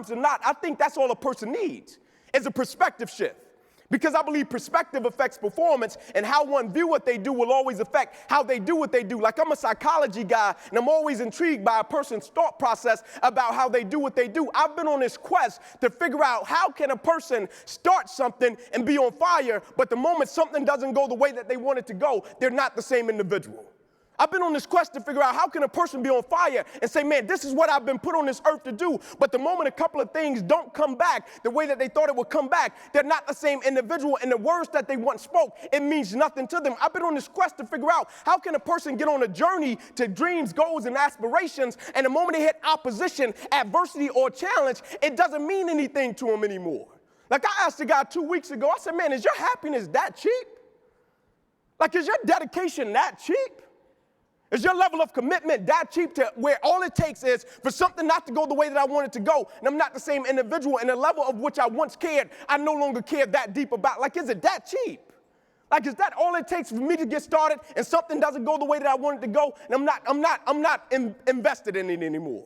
times than not, I think that's all a person needs, is a perspective shift. Because I believe perspective affects performance, and how one view what they do will always affect how they do what they do. Like, I'm a psychology guy, and I'm always intrigued by a person's thought process about how they do what they do. I've been on this quest to figure out how can a person start something and be on fire, but the moment something doesn't go the way that they want it to go, they're not the same individual. I've been on this quest to figure out how can a person be on fire and say, man, this is what I've been put on this earth to do. But the moment a couple of things don't come back the way that they thought it would come back, they're not the same individual. And the words that they once spoke, it means nothing to them. I've been on this quest to figure out how can a person get on a journey to dreams, goals, and aspirations, and the moment they hit opposition, adversity, or challenge, it doesn't mean anything to them anymore. Like, I asked a guy 2 weeks ago, I said, man, is your happiness that cheap? Like, is your dedication that cheap? Is your level of commitment that cheap to where all it takes is for something not to go the way that I want it to go, and I'm not the same individual, and the level of which I once cared, I no longer care that deep about? Like, is it that cheap? Like, is that all it takes for me to get started and something doesn't go the way that I want it to go, and I'm not invested in it anymore?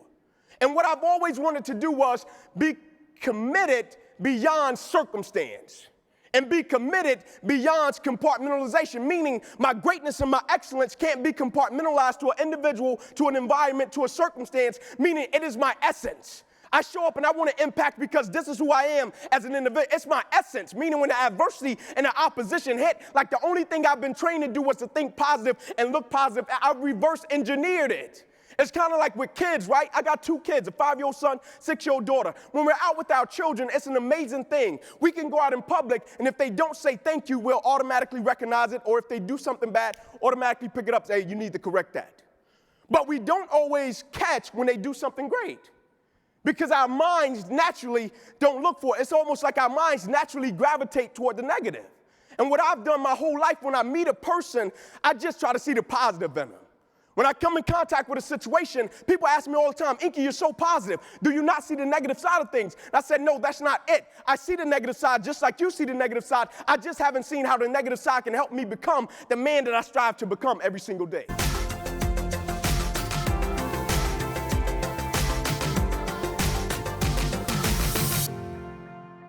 And what I've always wanted to do was be committed beyond circumstance. And be committed beyond compartmentalization, meaning my greatness and my excellence can't be compartmentalized to an individual, to an environment, to a circumstance, meaning it is my essence. I show up and I want to impact because this is who I am as an individual. It's my essence, meaning when the adversity and the opposition hit, like the only thing I've been trained to do was to think positive and look positive. I reverse engineered it. It's kind of like with kids, right? I got 2 kids, a 5-year-old son, 6-year-old daughter. When we're out with our children, it's an amazing thing. We can go out in public, and if they don't say thank you, we'll automatically recognize it, or if they do something bad, automatically pick it up, say, hey, you need to correct that. But we don't always catch when they do something great, because our minds naturally don't look for it. It's almost like our minds naturally gravitate toward the negative. And what I've done my whole life, when I meet a person, I just try to see the positive in them. When I come in contact with a situation, people ask me all the time, Inky, you're so positive. Do you not see the negative side of things? And I said, no, that's not it. I see the negative side just like you see the negative side. I just haven't seen how the negative side can help me become the man that I strive to become every single day.